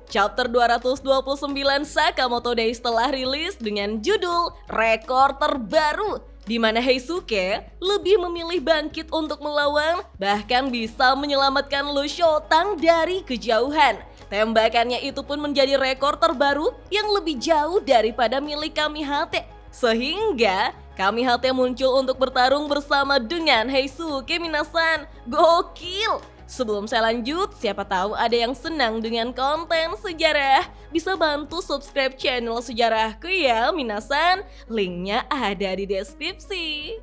Chapter 229 Sakamoto Days telah rilis dengan judul Rekor Terbaru, di mana Heisuke lebih memilih bangkit untuk melawan, bahkan bisa menyelamatkan Lu Shotang dari kejauhan. Tembakannya itu pun menjadi rekor terbaru yang lebih jauh daripada milik Kamihate. Sehingga Kamihate muncul untuk bertarung bersama dengan Heisuke minasan. Gokil! Sebelum saya lanjut, siapa tahu ada yang senang dengan konten sejarah, bisa bantu subscribe channel sejarahku ya minasan. Linknya ada di deskripsi.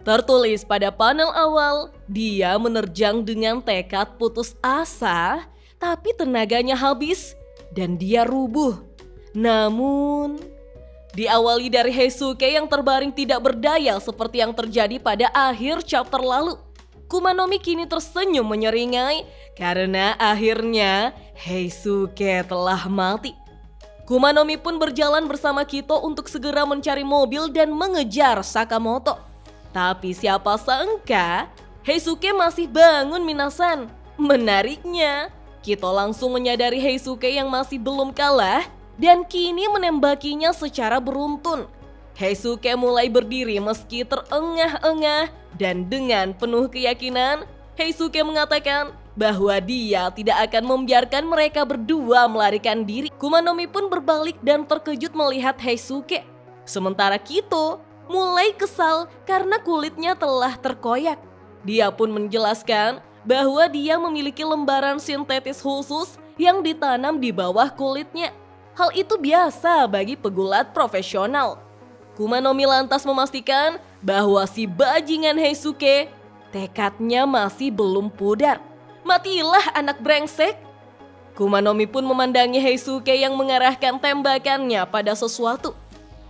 Tertulis pada panel awal, dia menerjang dengan tekad putus asa, tapi tenaganya habis dan dia rubuh. Namun, diawali dari Heisuke yang terbaring tidak berdaya seperti yang terjadi pada akhir chapter lalu. Kumanomi kini tersenyum menyeringai karena akhirnya Heisuke telah mati. Kumanomi pun berjalan bersama Kito untuk segera mencari mobil dan mengejar Sakamoto. Tapi siapa sangka Heisuke masih bangun minasan. Menariknya, Kito langsung menyadari Heisuke yang masih belum kalah dan kini menembakinya secara beruntun. Heisuke mulai berdiri meski terengah-engah dan dengan penuh keyakinan, Heisuke mengatakan bahwa dia tidak akan membiarkan mereka berdua melarikan diri. Kumanomi pun berbalik dan terkejut melihat Heisuke. Sementara Kito mulai kesal karena kulitnya telah terkoyak. Dia pun menjelaskan bahwa dia memiliki lembaran sintetis khusus yang ditanam di bawah kulitnya. Hal itu biasa bagi pegulat profesional. Kumanomi lantas memastikan bahwa si bajingan Heisuke tekadnya masih belum pudar. Matilah anak brengsek! Kumanomi pun memandangi Heisuke yang mengarahkan tembakannya pada sesuatu.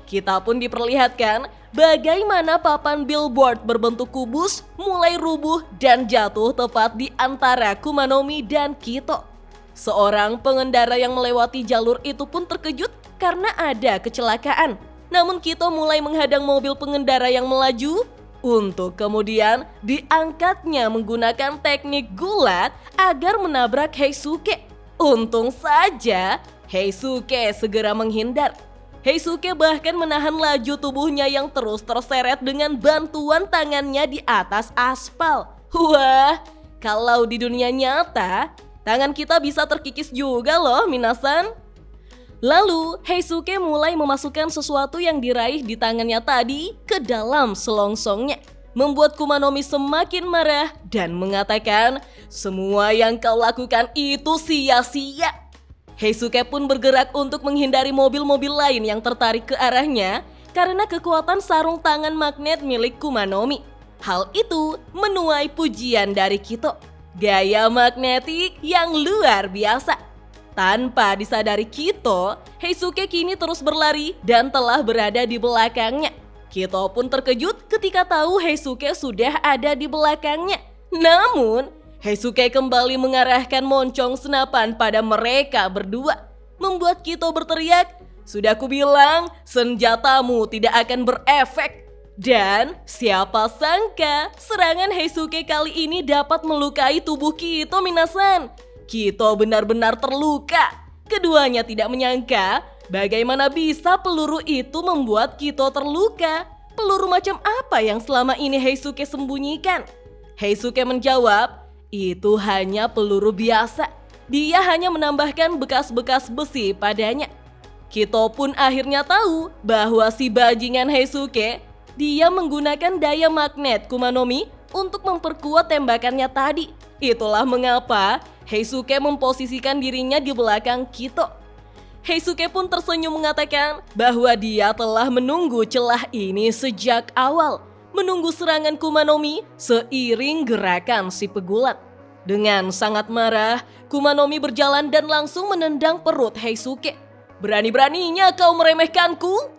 Kita pun diperlihatkan bagaimana papan billboard berbentuk kubus mulai rubuh dan jatuh tepat di antara Kumanomi dan Kito. Seorang pengendara yang melewati jalur itu pun terkejut karena ada kecelakaan. Namun Kito mulai menghadang mobil pengendara yang melaju untuk kemudian diangkatnya menggunakan teknik gulat agar menabrak Heisuke. Untung saja Heisuke segera menghindar. Heisuke bahkan menahan laju tubuhnya yang terus terseret dengan bantuan tangannya di atas aspal. Wah, kalau di dunia nyata, tangan kita bisa terkikis juga loh minasan. Lalu Heisuke mulai memasukkan sesuatu yang diraih di tangannya tadi ke dalam selongsongnya, membuat Kumanomi semakin marah dan mengatakan semua yang kau lakukan itu sia-sia. Heisuke pun bergerak untuk menghindari mobil-mobil lain yang tertarik ke arahnya karena kekuatan sarung tangan magnet milik Kumanomi. Hal itu menuai pujian dari Kito. Gaya magnetik yang luar biasa. Tanpa disadari Kito, Heisuke kini terus berlari dan telah berada di belakangnya. Kito pun terkejut ketika tahu Heisuke sudah ada di belakangnya. Namun, Heisuke kembali mengarahkan moncong senapan pada mereka berdua, membuat Kito berteriak, "Sudah kubilang, senjatamu tidak akan berefek." Dan siapa sangka serangan Heisuke kali ini dapat melukai tubuh Kito minasan. Kito benar-benar terluka. Keduanya tidak menyangka bagaimana bisa peluru itu membuat Kito terluka. Peluru macam apa yang selama ini Heisuke sembunyikan? Heisuke menjawab, itu hanya peluru biasa. Dia hanya menambahkan bekas-bekas besi padanya. Kito pun akhirnya tahu bahwa si bajingan Heisuke, dia menggunakan daya magnet Kumanomi untuk memperkuat tembakannya tadi. Itulah mengapa Heisuke memposisikan dirinya di belakang Kito. Heisuke pun tersenyum mengatakan bahwa dia telah menunggu celah ini sejak awal, menunggu serangan Kumanomi seiring gerakan si pegulat. Dengan sangat marah, Kumanomi berjalan dan langsung menendang perut Heisuke. "Berani-beraninya kau meremehkanku?"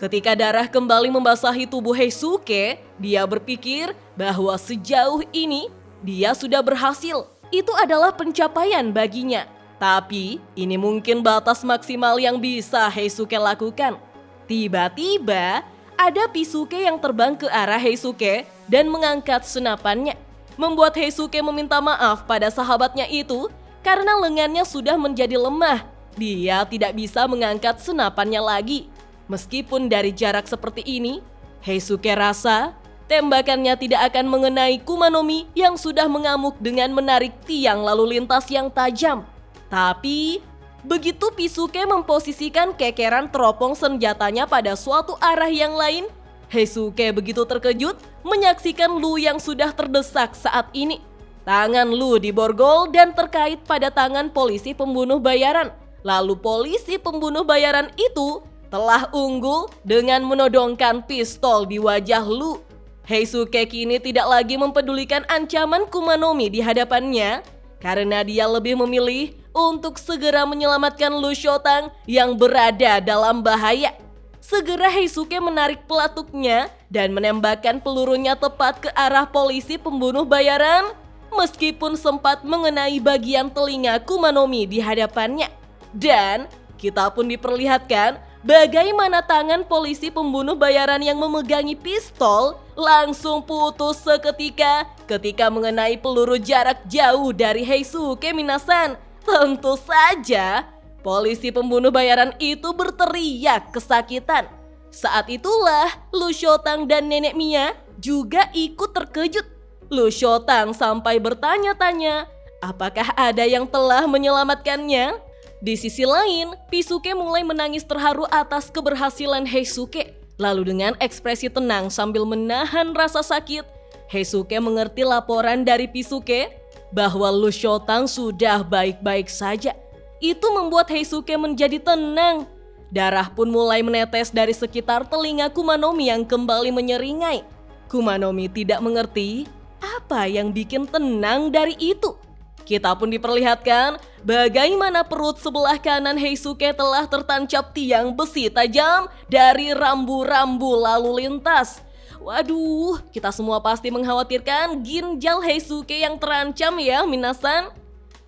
Ketika darah kembali membasahi tubuh Heisuke, dia berpikir bahwa sejauh ini dia sudah berhasil. Itu adalah pencapaian baginya. Tapi ini mungkin batas maksimal yang bisa Heisuke lakukan. Tiba-tiba ada Pisuke yang terbang ke arah Heisuke dan mengangkat senapannya, membuat Heisuke meminta maaf pada sahabatnya itu karena lengannya sudah menjadi lemah dia tidak bisa mengangkat senapannya lagi. Meskipun dari jarak seperti ini, Heisuke rasa tembakannya tidak akan mengenai Kumanomi yang sudah mengamuk dengan menarik tiang lalu lintas yang tajam. Tapi begitu Pisuke memposisikan kekeran teropong senjatanya pada suatu arah yang lain, Heisuke begitu terkejut menyaksikan Lu yang sudah terdesak saat ini. Tangan Lu diborgol dan terkait pada tangan polisi pembunuh bayaran. Lalu polisi pembunuh bayaran itu telah unggul dengan menodongkan pistol di wajah Lu. Heisuke kini tidak lagi mempedulikan ancaman Kumanomi di hadapannya karena dia lebih memilih untuk segera menyelamatkan Lu Shotang yang berada dalam bahaya. Segera Heisuke menarik pelatuknya dan menembakkan pelurunya tepat ke arah polisi pembunuh bayaran meskipun sempat mengenai bagian telinga Kumanomi di hadapannya. Dan kita pun diperlihatkan bagaimana tangan polisi pembunuh bayaran yang memegangi pistol langsung putus seketika ketika mengenai peluru jarak jauh dari Heisuke minasan. Tentu saja polisi pembunuh bayaran itu berteriak kesakitan. Saat itulah Lu Shotang dan Nenek Mia juga ikut terkejut. Lu Shotang sampai bertanya-tanya apakah ada yang telah menyelamatkannya. Di sisi lain, Pisuke mulai menangis terharu atas keberhasilan Heisuke. Lalu dengan ekspresi tenang sambil menahan rasa sakit, Heisuke mengerti laporan dari Pisuke bahwa Lu Shotang sudah baik-baik saja. Itu membuat Heisuke menjadi tenang. Darah pun mulai menetes dari sekitar telinga Kumanomi yang kembali menyeringai. Kumanomi tidak mengerti apa yang bikin tenang dari itu. Kita pun diperlihatkan bagaimana perut sebelah kanan Heisuke telah tertancap tiang besi tajam dari rambu-rambu lalu lintas. Waduh, kita semua pasti mengkhawatirkan ginjal Heisuke yang terancam ya minasan.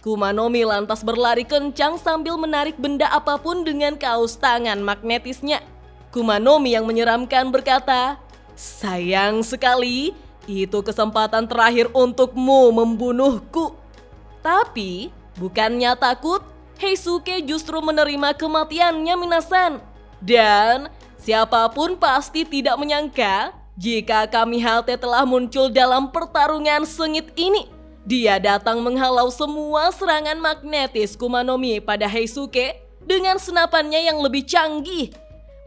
Kumanomi lantas berlari kencang sambil menarik benda apapun dengan kaus tangan magnetisnya. Kumanomi yang menyeramkan berkata, "Sayang sekali, itu kesempatan terakhir untukmu membunuhku." Tapi bukannya takut, Heisuke justru menerima kematiannya minasan. Dan siapapun pasti tidak menyangka jika Kamihate telah muncul dalam pertarungan sengit ini. Dia datang menghalau semua serangan magnetis Kumanomi pada Heisuke dengan senapannya yang lebih canggih.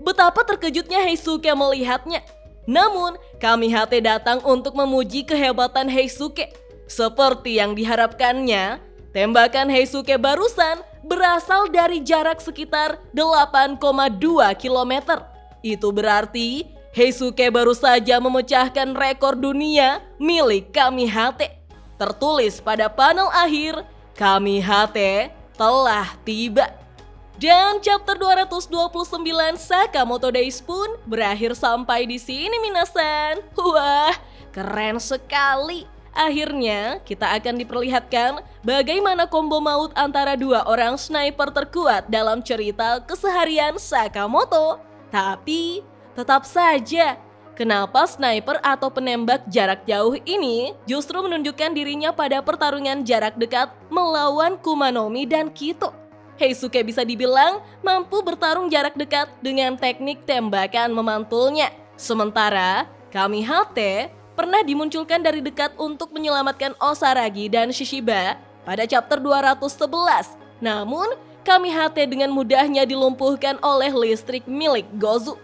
Betapa terkejutnya Heisuke melihatnya. Namun, Kamihate datang untuk memuji kehebatan Heisuke. Seperti yang diharapkannya, tembakan Heisuke barusan berasal dari jarak sekitar 8,2 km. Itu berarti Heisuke baru saja memecahkan rekor dunia milik Kamihate. Tertulis pada panel akhir, Kamihate telah tiba. Dan chapter 229 Sakamoto Days pun berakhir sampai di sini minasan. Wah, keren sekali. Akhirnya kita akan diperlihatkan bagaimana combo maut antara dua orang sniper terkuat dalam cerita keseharian Sakamoto. Tapi tetap saja, kenapa sniper atau penembak jarak jauh ini justru menunjukkan dirinya pada pertarungan jarak dekat melawan Kumanomi dan Kito? Heisuke bisa dibilang mampu bertarung jarak dekat dengan teknik tembakan memantulnya. Sementara Kamihate pernah dimunculkan dari dekat untuk menyelamatkan Osaragi dan Shishiba pada chapter 211. Namun, Kamihate dengan mudahnya dilumpuhkan oleh listrik milik Gozu.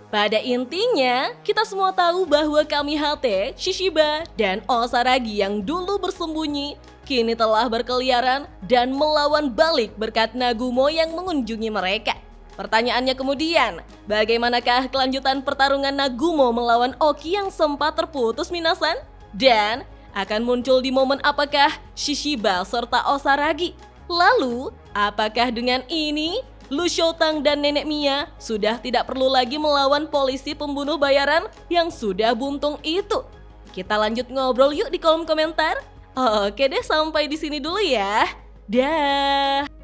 Pada intinya, kita semua tahu bahwa Kamihate, Shishiba, dan Osaragi yang dulu bersembunyi kini telah berkeliaran dan melawan balik berkat Nagumo yang mengunjungi mereka. Pertanyaannya kemudian, bagaimanakah kelanjutan pertarungan Nagumo melawan Oki yang sempat terputus minasan? Dan akan muncul di momen apakah Shishiba serta Osaragi? Lalu, apakah dengan ini Lu Shotang dan Nenek Mia sudah tidak perlu lagi melawan polisi pembunuh bayaran yang sudah buntung itu? Kita lanjut ngobrol yuk di kolom komentar. Oke deh, sampai di sini dulu ya. Dah.